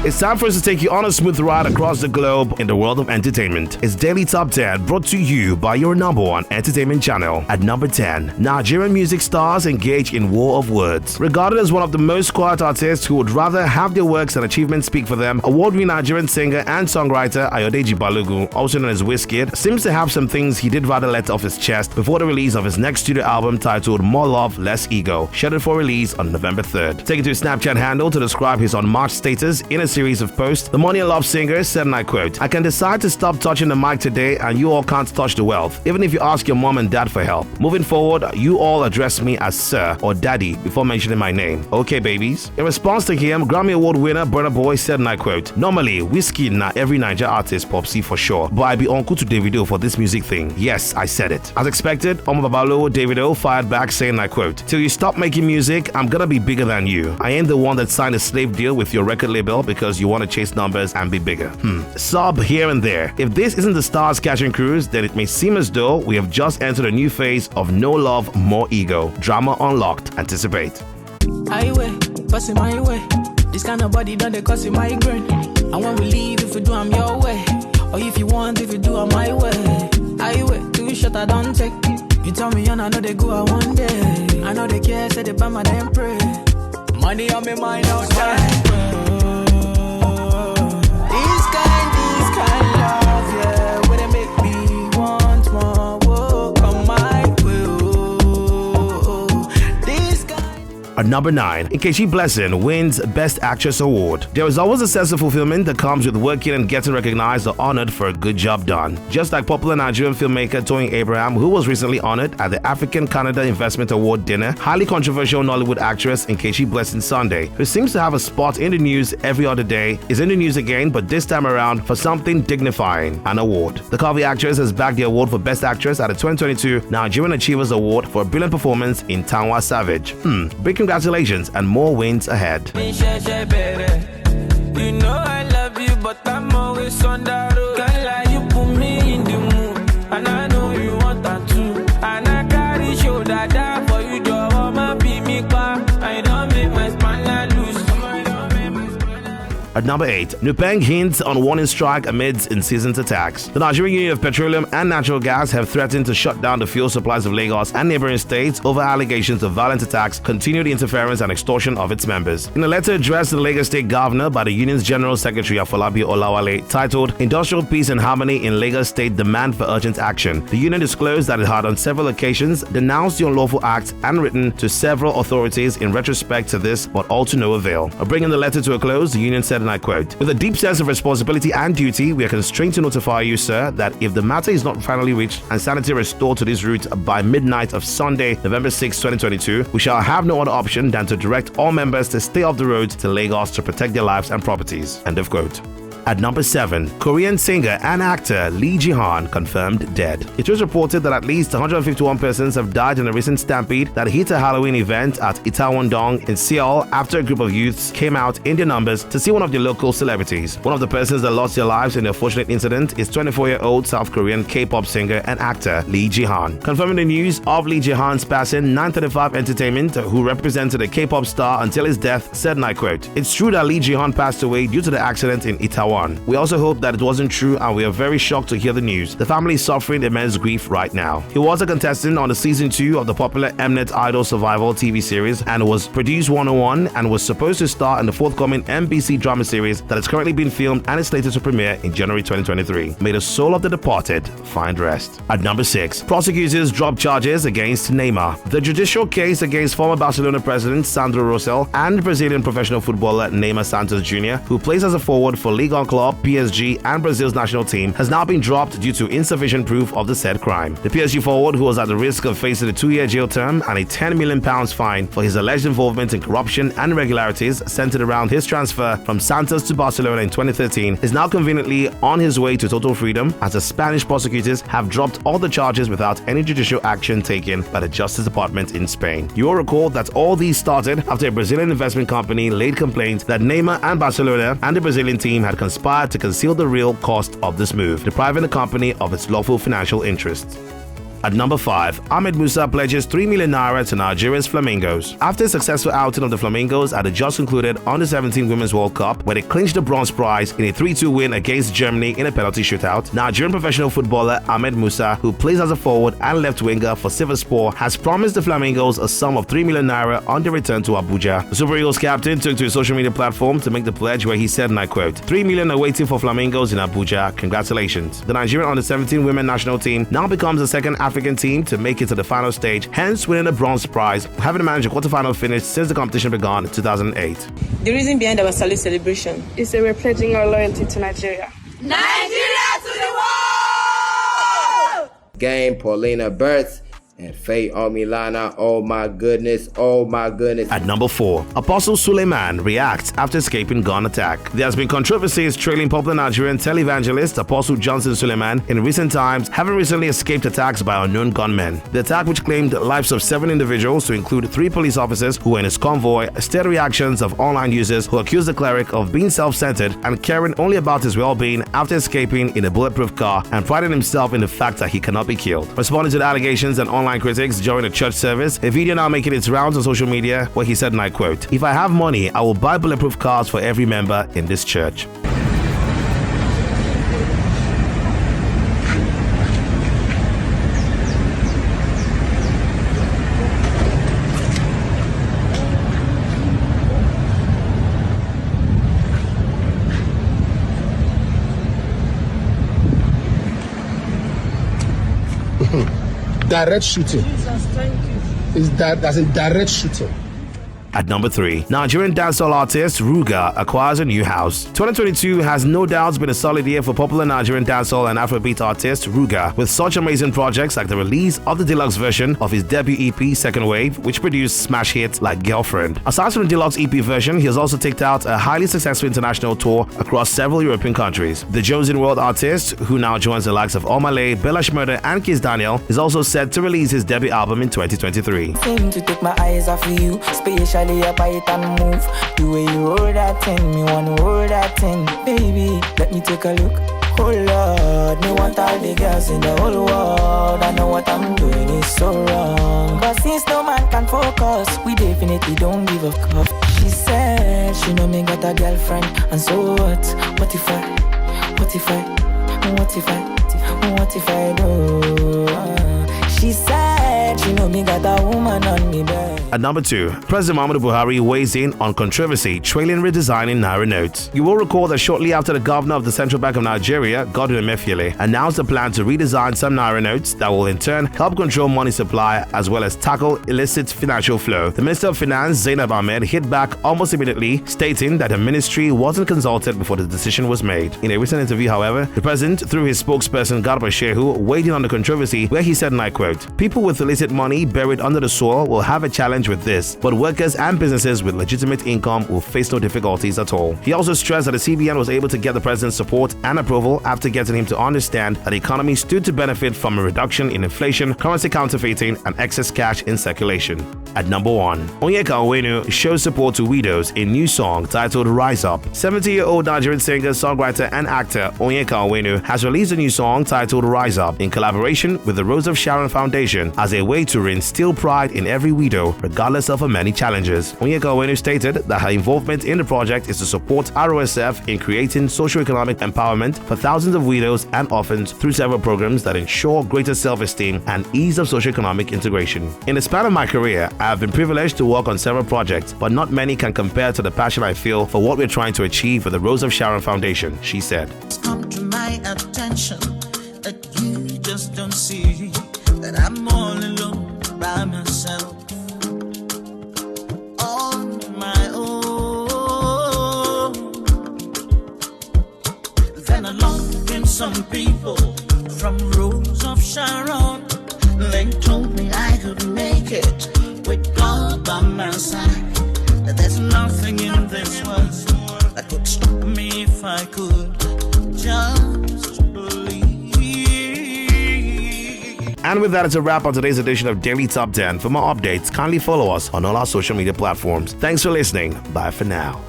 It's time for us to take you on a smooth ride across the globe in the world of entertainment. It's Daily Top 10 brought to you by your number one entertainment channel. At number 10, Nigerian music stars engage in war of words. Regarded as one of the most quiet artists who would rather have their works and achievements speak for them, award-winning Nigerian singer and songwriter Ayodeji Balogun, also known as Wizkid, seems to have some things he did rather let off his chest before the release of his next studio album titled More Love, Less Ego, scheduled for release on November 3rd. Taking to his Snapchat handle to describe his on-march status in a series of posts, the Money and Love singer said, and I quote, "I can decide to stop touching the mic today and you all can't touch the wealth, even if you ask your mom and dad for help. Moving forward, you all address me as sir or daddy before mentioning my name. Okay, babies?" In response to him, Grammy Award winner Burna Boy said, and I quote, "Normally, Wizkid na every Niger artist popsy for sure, but I be uncle to Davido for this music thing. Yes, I said it." As expected, Omo Babalo Davido fired back saying, and I quote, "Till you stop making music, I'm gonna be bigger than you. I ain't the one that signed a slave deal with your record label because you want to chase numbers and be bigger." Sob here and there. If this isn't the stars catching cruise, then it may seem as though we have just entered a new phase of no love, more ego. Drama unlocked. Anticipate. I way, pass my way. This kind of body done they cause it migraine. And when we leave, if you do, I'm your way. Or if you want, if you do, I'm my way. I way, too short, I don't take. You tell me, and I know they go out one day. I know they care, say they buy my damn pray. Money on me mind outside. This kind love, yeah, where they make me want more. Whoa, come my way. This kind. At number 9, Nkechi Blessing wins Best Actress Award. There is always a sense of fulfillment that comes with working and getting recognized or honored for a good job done. Just like popular Nigerian filmmaker Toyin Abraham, who was recently honored at the African Canada Investment Award dinner, highly controversial Nollywood actress Nkechi Blessing Sunday, who seems to have a spot in the news every other day, is in the news again, but this time around for something dignifying, an award. The Kavi actress has bagged the award for Best Actress at the 2022 Nigerian Achievers Award for a brilliant performance in Tanwa Savage. Big congratulations and more wins ahead. You know I love you, but I'm always on that road. Can't lie, you put me in the mood, and I know you want that too. And I carry shoulder that for you, Joe. My be me back. I don't make my spine loose. At number 8, Nupeng hints on warning strike amidst incessant attacks. The Nigerian Union of Petroleum and Natural Gas have threatened to shut down the fuel supplies of Lagos and neighboring states over allegations of violent attacks, continued interference and extortion of its members. In a letter addressed to the Lagos State Governor by the union's General Secretary Afolabi Olawale, titled "Industrial Peace and Harmony in Lagos State Demand for Urgent Action," the union disclosed that it had on several occasions denounced the unlawful act and written to several authorities in retrospect to this, but all to no avail. Bringing the letter to a close, the union said, and I quote, "With a deep sense of responsibility and duty, we are constrained to notify you, sir, that if the matter is not finally reached and sanity restored to this route by midnight of Sunday, November 6, 2022, we shall have no other option than to direct all members to stay off the road to Lagos to protect their lives and properties." End of quote. At number 7, Korean singer and actor Lee Ji-han confirmed dead. It was reported that at least 151 persons have died in a recent stampede that hit a Halloween event at Itaewon-dong in Seoul after a group of youths came out in their numbers to see one of the local celebrities. One of the persons that lost their lives in the unfortunate incident is 24-year-old South Korean K-pop singer and actor Lee Ji-han. Confirming the news of Lee Ji-han's passing, 935 Entertainment, who represented a K-pop star until his death, said, and I quote, "It's true that Lee Ji-han passed away due to the accident in Itaewon. We also hope that it wasn't true and we are very shocked to hear the news. The family is suffering immense grief right now." He was a contestant on the season 2 of the popular Mnet Idol Survival TV series and was produced 101 and was supposed to star in the forthcoming MBC drama series that is currently being filmed and is slated to premiere in January 2023. May the soul of the departed find rest. At number 6, prosecutors drop charges against Neymar. The judicial case against former Barcelona president Sandro Rosell and Brazilian professional footballer Neymar Santos Jr., who plays as a forward for Ligue 1 club PSG and Brazil's national team, has now been dropped due to insufficient proof of the said crime. The PSG forward, who was at the risk of facing a 2-year jail term and a £10 million fine for his alleged involvement in corruption and irregularities centered around his transfer from Santos to Barcelona in 2013, is now conveniently on his way to total freedom, as the Spanish prosecutors have dropped all the charges without any judicial action taken by the Justice Department in Spain. You will recall that all these started after a Brazilian investment company laid complaint that Neymar and Barcelona and the Brazilian team had conspired to conceal the real cost of this move, depriving the company of its lawful financial interests. At number 5, Ahmed Musa pledges 3 million naira to Nigeria's Flamingos. After a successful outing of the Flamingos at the just concluded Under-17 Women's World Cup, where they clinched the bronze prize in a 3-2 win against Germany in a penalty shootout, Nigerian professional footballer Ahmed Musa, who plays as a forward and left winger for Sivasspor, has promised the Flamingos a sum of 3 million naira on their return to Abuja. The Super Eagles captain took to his social media platform to make the pledge, where he said, and I quote, 3 million are waiting for Flamingos in Abuja. Congratulations. The Nigerian Under-17 women national team now becomes the second African team to make it to the final stage, hence winning the bronze prize, having managed a quarterfinal finish since the competition began in 2008. The reason behind our salute celebration is that we're pledging our loyalty to Nigeria. Nigeria to the world! Game Paulina Burts and Faye Omilana. Oh my goodness, oh my goodness. At number 4, Apostle Suleiman reacts after escaping gun attack. There has been controversies trailing popular Nigerian televangelist Apostle Johnson Suleiman in recent times, having recently escaped attacks by unknown gunmen. The attack, which claimed the lives of 7 individuals to include 3 police officers who were in his convoy, stirred reactions of online users who accused the cleric of being self-centered and caring only about his well-being after escaping in a bulletproof car and priding himself in the fact that he cannot be killed. Responding to the allegations and online critics during a church service, a video now making its rounds on social media, where he said, and I quote, "If I have money, I will buy bulletproof cars for every member in this church." Direct shooting. Jesus, thank you. That's a direct shooting. At number 3, Nigerian dancehall artist Ruga acquires a new house. 2022 has no doubt been a solid year for popular Nigerian dancehall and Afrobeat artist Ruga, with such amazing projects like the release of the deluxe version of his debut EP Second Wave, which produced smash hits like Girlfriend. Aside from the deluxe EP version, he has also taken out a highly successful international tour across several European countries. The Jones World artist, who now joins the likes of Omale, Bella Schmurder and Kiss Daniel, is also set to release his debut album in 2023. Seem to take my eyes off of you, especially up it and move. The way you roll that thing, me wanna roll that thing. Baby, let me take a look. Oh Lord, me want all the girls in the whole world. I know what I'm doing is so wrong, but since no man can focus, we definitely don't give a fuck. She said she know me got a girlfriend, and so what? What if I do? She said she know me got a woman on me bed. At number 2, President Muhammadu Buhari weighs in on controversy trailing redesigning Naira notes. You will recall that shortly after the governor of the Central Bank of Nigeria, Godwin Emefiele, announced a plan to redesign some Naira notes that will in turn help control money supply as well as tackle illicit financial flow. The Minister of Finance, Zainab Ahmed, hit back almost immediately, stating that the ministry wasn't consulted before the decision was made. In a recent interview, however, the president, through his spokesperson Garba Shehu, weighed in on the controversy, where he said, and I quote, "People with illicit money buried under the soil will have a challenge with this, but workers and businesses with legitimate income will face no difficulties at all." He also stressed that the CBN was able to get the president's support and approval after getting him to understand that the economy stood to benefit from a reduction in inflation, currency counterfeiting, and excess cash in circulation. At number 1, Onyeka Onwenu shows support to Widoes in new song titled Rise Up. 70-year-old Nigerian singer, songwriter, and actor Onyeka Onwenu has released a new song titled Rise Up in collaboration with the Rose of Sharon Foundation as a way to instill pride in every widow, regardless of her many challenges. Onyeka Onwenu stated that her involvement in the project is to support ROSF in creating socio-economic empowerment for thousands of widows and orphans through several programs that ensure greater self-esteem and ease of socio-economic integration. In the span of my career, I have been privileged to work on several projects, but not many can compare to the passion I feel for what we're trying to achieve with the Rose of Sharon Foundation, she said. It's come to my attention that you just don't see that I'm all alone by myself, on my own. Then along came some people from Rose of Sharon. They told me I could make it with God by my side, that there's nothing in this world that could stop me if I could just believe. And with that, it's a wrap on today's edition of Daily Top 10. For more updates, kindly follow us on all our social media platforms. Thanks for listening. Bye for now.